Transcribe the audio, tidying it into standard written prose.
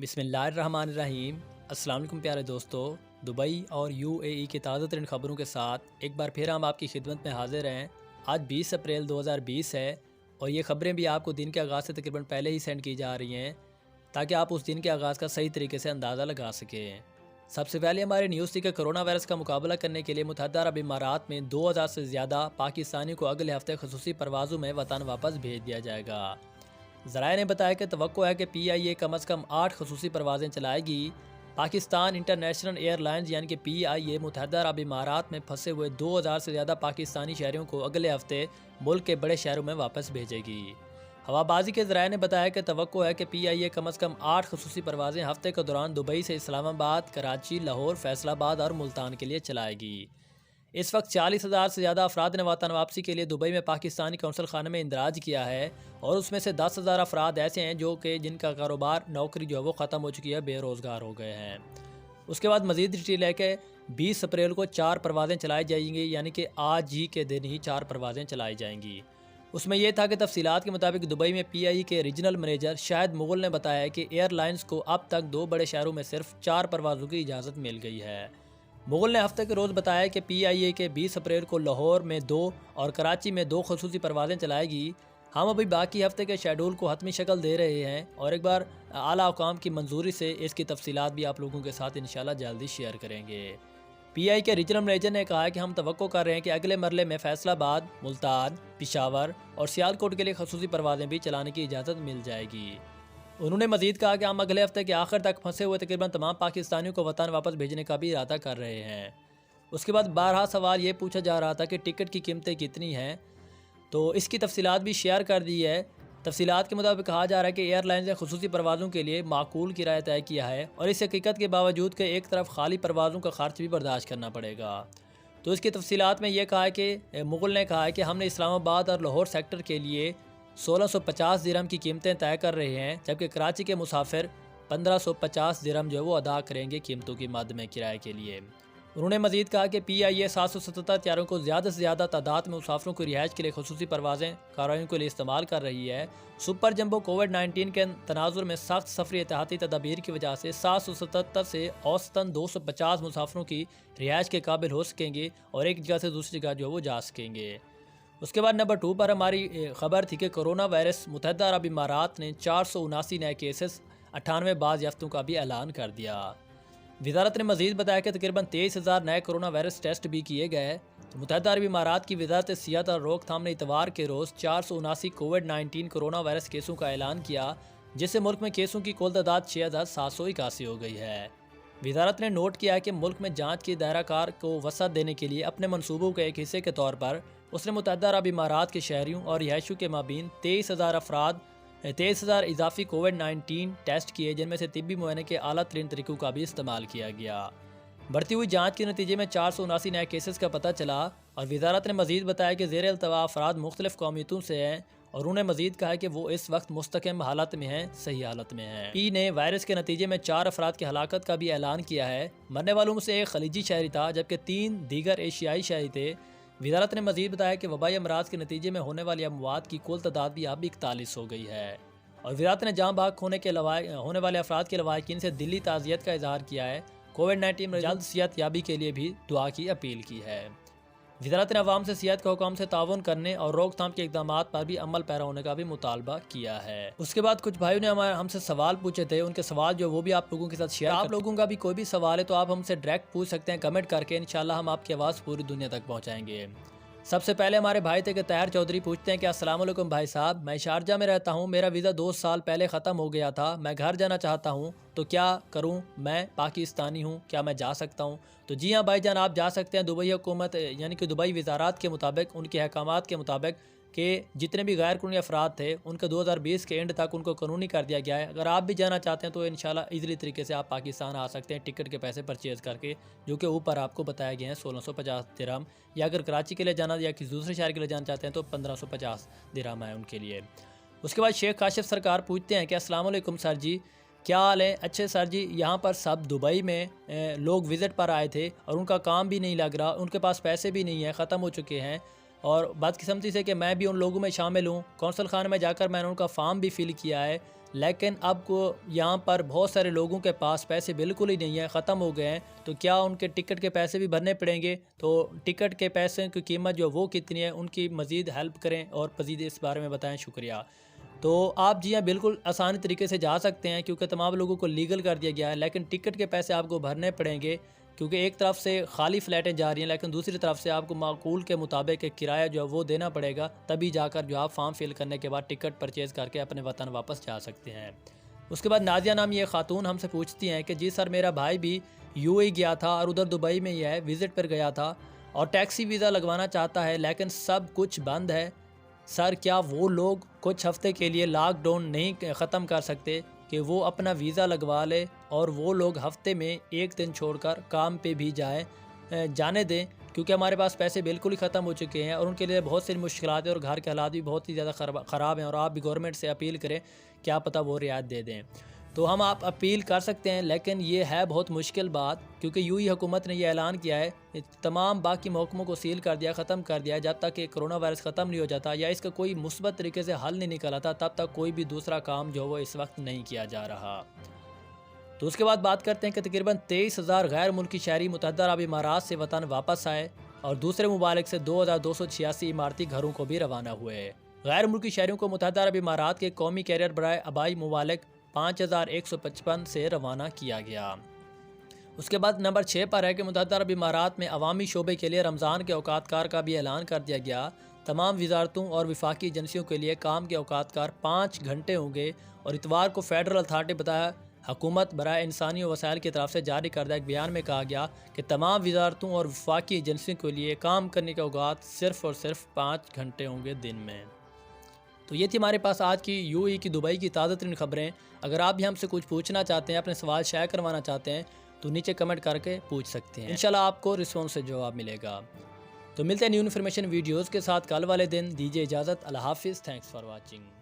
بسم اللہ الرحمن الرحیم۔ السلام علیکم پیارے دوستو، دبئی اور UAE کی تازہ ترین خبروں کے ساتھ ایک بار پھر ہم آپ کی خدمت میں حاضر ہیں۔ آج 20 اپریل 2020 ہے اور یہ خبریں بھی آپ کو دن کے آغاز سے تقریباً پہلے ہی سینڈ کی جا رہی ہیں تاکہ آپ اس دن کے آغاز کا صحیح طریقے سے اندازہ لگا سکیں۔ سب سے پہلے ہماری نیوز تھی کہ کرونا وائرس کا مقابلہ کرنے کے لیے متحدہ عرب امارات میں 2000 سے زیادہ پاکستانیوں کو اگلے ہفتے خصوصی پروازوں میں وطن واپس بھیج دیا جائے گا۔ ذرائع نے بتایا کہ توقع ہے کہ PIA کم از کم 8 خصوصی پروازیں چلائے گی۔ پاکستان انٹرنیشنل ایئر لائنز یعنی کہ PIA متحدہ عرب امارات میں پھنسے ہوئے 2000 سے زیادہ پاکستانی شہریوں کو اگلے ہفتے ملک کے بڑے شہروں میں واپس بھیجے گی۔ ہوابازی کے ذرائع نے بتایا کہ توقع ہے کہ PIA کم از کم 8 خصوصی پروازیں ہفتے کے دوران دبئی سے اسلام آباد، کراچی، لاہور، فیصل آباد اور ملتان کے لیے چلائے گی۔ اس وقت 40,000 سے زیادہ افراد نے وطن واپسی کے لیے دبئی میں پاکستانی قونصل خانے میں اندراج کیا ہے اور اس میں سے 10,000 افراد ایسے ہیں جن کا کاروبار نوکری جو ہے وہ ختم ہو چکی ہے، بے روزگار ہو گئے ہیں۔ اس کے بعد مزید ڈیٹیل ہے کہ 20 اپریل کو 4 پروازیں چلائی جائیں گی، یعنی کہ آج ہی کے دن ہی 4 پروازیں چلائی جائیں گی۔ اس میں یہ تھا کہ تفصیلات کے مطابق دبئی میں PIA کے ریجنل مینیجر شاہد مغل نے بتایا کہ ایئر لائنز کو اب تک 2 بڑے شہروں میں صرف 4 پروازوں کی اجازت مل گئی ہے۔ مغل نے ہفتے کے روز بتایا کہ PIA کے 20 اپریل کو لاہور میں 2 اور کراچی میں 2 خصوصی پروازیں چلائے گی۔ ہم ابھی باقی ہفتے کے شیڈول کو حتمی شکل دے رہے ہیں اور ایک بار اعلیٰ حکام کی منظوری سے اس کی تفصیلات بھی آپ لوگوں کے ساتھ انشاءاللہ جلدی شیئر کریں گے۔ PIA کے ریجنل مینیجر نے کہا کہ ہم توقع کر رہے ہیں کہ اگلے مرحلے میں فیصل آباد، ملتان، پشاور اور سیالکوٹ کے لیے خصوصی پروازیں بھی چلانے کی اجازت مل جائے گی۔ انہوں نے مزید کہا کہ ہم اگلے ہفتے کے آخر تک پھنسے ہوئے تقریباً تمام پاکستانیوں کو وطن واپس بھیجنے کا بھی ارادہ کر رہے ہیں۔ اس کے بعد بارہا سوال یہ پوچھا جا رہا تھا کہ ٹکٹ کی قیمتیں کتنی ہیں، تو اس کی تفصیلات بھی شیئر کر دی ہے۔ تفصیلات کے مطابق کہا جا رہا ہے کہ ایئر لائنز نے خصوصی پروازوں کے لیے معقول کرایہ طے کیا ہے اور اس حقیقت کے باوجود کہ ایک طرف خالی پروازوں کا خرچ بھی برداشت کرنا پڑے گا۔ تو اس کی تفصیلات میں یہ کہا ہے کہ مغل نے کہا ہے کہ ہم نے اسلام آباد اور لاہور سیکٹر کے لیے 1650 درہم کی قیمتیں طے کر رہے ہیں، جبکہ کراچی کے مسافر 1550 درہم جو ہے وہ ادا کریں گے قیمتوں کی مد میں کرائے کے لیے۔ انہوں نے مزید کہا کہ PIA 777 طیاروں کو زیادہ سے زیادہ تعداد میں مسافروں کو رہائش کے لیے خصوصی پروازیں کارروائیوں کے لیے استعمال کر رہی ہے۔ سپر جمبو کووڈ-19 کے تناظر میں سخت سفری احتیاطی تدابیر کی وجہ سے 777 سے اوسطاً 250 مسافروں کی رہائش کے قابل ہو سکیں گے اور ایک جگہ سے دوسری جگہ جو وہ جا سکیں گے۔ اس کے بعد نمبر 2 پر ہماری خبر تھی کہ کرونا وائرس متحدہ عرب امارات نے 479 نئے کیسز، 98 باز یافتوں کا بھی اعلان کر دیا۔ وزارت نے مزید بتایا کہ تقریباً 23,000 نئے کرونا وائرس ٹیسٹ بھی کیے گئے۔ متحدہ عرب امارات کی وزارت صحت اور روک تھام نے اتوار کے روز 479 کووڈ-19 کرونا وائرس کیسوں کا اعلان کیا، جس سے ملک میں کیسوں کی کل تعداد 6,781 ہو گئی ہے۔ وزارت نے نوٹ کیا ہے کہ ملک میں جانچ کی دائرہ کار کو وسعت دینے کے لیے اپنے منصوبوں کے ایک حصے کے طور پر اس نے متحدہ عرب امارات کے شہریوں اور رہائشیوں کے مابین 23,000 اضافی کووڈ-19 ٹیسٹ کیے، جن میں سے طبی معائنے کے اعلیٰ ترین طریقوں کا بھی استعمال کیا گیا۔ بڑھتی ہوئی جانچ کے نتیجے میں 479 نئے کیسز کا پتہ چلا اور وزارت نے مزید بتایا کہ زیر التواء افراد مختلف قومیتوں سے ہیں اور انہوں نے مزید کہا کہ وہ اس وقت مستحکم حالت میں ہیں، صحیح حالت میں ہیں۔ PIA نے وائرس کے نتیجے میں 4 افراد کی ہلاکت کا بھی اعلان کیا ہے۔ مرنے والوں میں سے ایک خلیجی شہری تھا جبکہ 3 دیگر ایشیائی شہری تھے۔ وزارت نے مزید بتایا کہ وبائی امراض کے نتیجے میں ہونے والی اموات کی کل تعداد بھی اب 41 ہو گئی ہے اور وزارت نے جاں بحق ہونے والے افراد کے لواحقین سے دلی تعزیت کا اظہار کیا ہے۔ کووڈ-19 میں جلد صحت یابی کے لیے بھی دعا کی اپیل کی ہے۔ وزارت نے عوام سے صحت کے حکام سے تعاون کرنے اور روک تھام کے اقدامات پر بھی عمل پیرا ہونے کا بھی مطالبہ کیا ہے۔ اس کے بعد کچھ بھائیوں نے ہم سے سوال پوچھے تھے، ان کے سوال جو وہ بھی آپ لوگوں کے ساتھ شیئر آپ لوگوں کا بھی کوئی بھی سوال ہے تو آپ ہم سے ڈائریکٹ پوچھ سکتے ہیں کمنٹ کر کے، انشاءاللہ ہم آپ کی آواز پوری دنیا تک پہنچائیں گے۔ سب سے پہلے ہمارے بھائی تھے کہ طاہر چودھری پوچھتے ہیں کہ السلام علیکم بھائی صاحب، میں شارجہ میں رہتا ہوں، میرا ویزا 2 سال پہلے ختم ہو گیا تھا، میں گھر جانا چاہتا ہوں تو کیا کروں؟ میں پاکستانی ہوں، کیا میں جا سکتا ہوں؟ تو جی ہاں بھائی جان، آپ جا سکتے ہیں۔ دبئی حکومت یعنی کہ دبئی وزارات کے مطابق، ان کے احکامات کے مطابق کہ جتنے بھی غیر قانونی افراد تھے ان کے 2020 کے اینڈ تک ان کو قانونی کر دیا گیا ہے۔ اگر آپ بھی جانا چاہتے ہیں تو انشاءاللہ ایزلی طریقے سے آپ پاکستان آ سکتے ہیں ٹکٹ کے پیسے پرچیز کر کے، جو کہ اوپر آپ کو بتایا گئے ہیں 1650 درہم، یا اگر کراچی کے لیے جانا یا کسی دوسرے شہر کے لیے جانا چاہتے ہیں تو 1550 درہم ہے ان کے لیے۔ اس کے بعد شیخ کاشف سرکار پوچھتے ہیں کہ السلام علیکم سر جی، کیا حال ہے؟ اچھے سر جی، یہاں پر سب دبئی میں لوگ وزٹ پر آئے تھے اور ان کا کام بھی نہیں لگ رہا، ان کے پاس پیسے بھی نہیں ہیں، ختم ہو چکے ہیں، اور بدقسمتی سے کہ میں بھی ان لوگوں میں شامل ہوں، کونسل خانے میں جا کر میں نے ان کا فارم بھی فل کیا ہے، لیکن اب کو یہاں پر بہت سارے لوگوں کے پاس پیسے بالکل ہی نہیں ہیں، ختم ہو گئے ہیں، تو کیا ان کے ٹکٹ کے پیسے بھی بھرنے پڑیں گے؟ تو ٹکٹ کے پیسے کی قیمت جو وہ کتنی ہے، ان کی مزید ہیلپ کریں اور مزید اس بارے میں بتائیں، شکریہ۔ تو آپ جی ہاں بالکل آسانی طریقے سے جا سکتے ہیں، کیونکہ تمام لوگوں کو لیگل کر دیا گیا ہے، لیکن ٹکٹ کے پیسے آپ کو بھرنے پڑیں گے، کیونکہ ایک طرف سے خالی فلائٹیں جا رہی ہیں، لیکن دوسری طرف سے آپ کو معقول کے مطابق ایک کرایہ جو ہے وہ دینا پڑے گا، تبھی جا کر جو آپ فارم فل کرنے کے بعد ٹکٹ پرچیز کر کے اپنے وطن واپس جا سکتے ہیں۔ اس کے بعد نازیہ نامی یہ خاتون ہم سے پوچھتی ہیں کہ جی سر، میرا بھائی بھی یو اے گیا تھا اور ادھر دبئی میں ہی ہے، وزٹ پر گیا تھا اور ٹیکسی ویزا لگوانا چاہتا ہے، لیکن سب کچھ بند ہے۔ سر کیا وہ لوگ کچھ ہفتے کے لیے لاک ڈاؤن نہیں ختم کر سکتے کہ وہ اپنا ویزا لگوا لے اور وہ لوگ ہفتے میں ایک دن چھوڑ کر کام پہ بھی جانے دیں، کیونکہ ہمارے پاس پیسے بالکل ہی ختم ہو چکے ہیں اور ان کے لیے بہت سی مشکلات ہیں اور گھر کے حالات بھی بہت ہی زیادہ خراب ہیں، اور آپ بھی گورنمنٹ سے اپیل کریں، کیا پتہ وہ رعایت دے دیں۔ تو ہم آپ اپیل کر سکتے ہیں، لیکن یہ ہے بہت مشکل بات، کیونکہ یو اے حکومت نے یہ اعلان کیا ہے، تمام باقی محکموں کو سیل کر دیا، ختم کر دیا، جب تک کہ کرونا وائرس ختم نہیں ہو جاتا یا اس کا کوئی مثبت طریقے سے حل نہیں نکل آتا، تب تک کوئی بھی دوسرا کام جو وہ اس وقت نہیں کیا جا رہا۔ تو اس کے بعد بات کرتے ہیں کہ تقریباً 23,000 غیر ملکی شہری متحدہ عرب امارات سے وطن واپس آئے اور دوسرے ممالک سے 2,286 عمارتی گھروں کو بھی روانہ ہوئے۔ غیر ملکی شہریوں کو متحدہ عرب امارات کے قومی کیریئر برائے آبائی ممالک 5,155 سے روانہ کیا گیا۔ اس کے بعد نمبر 6 پر ہے کہ متحدہ عرب امارات میں عوامی شعبے کے لیے رمضان کے اوقات کار کا بھی اعلان کر دیا گیا۔ تمام وزارتوں اور وفاقی ایجنسیوں کے لیے کام کے اوقات کار 5 گھنٹے ہوں گے، اور اتوار کو فیڈرل اتھارٹی بتایا حکومت برائے انسانی وسائل کی طرف سے جاری کردہ ایک بیان میں کہا گیا کہ تمام وزارتوں اور وفاقی ایجنسیوں کے لیے کام کرنے کے اوقات صرف اور صرف 5 گھنٹے ہوں گے دن میں۔ تو یہ تھی ہمارے پاس آج کی یو اے کی دبئی کی تازہ ترین خبریں۔ اگر آپ بھی ہم سے کچھ پوچھنا چاہتے ہیں، اپنے سوال شیئر کروانا چاہتے ہیں، تو نیچے کمنٹ کر کے پوچھ سکتے ہیں، انشاءاللہ آپ کو رسپانس سے جواب ملے گا۔ تو ملتے ہیں نیو انفارمیشن ویڈیوز کے ساتھ کل والے دن، دیجیے اجازت، اللہ حافظ، تھینکس فار واچنگ۔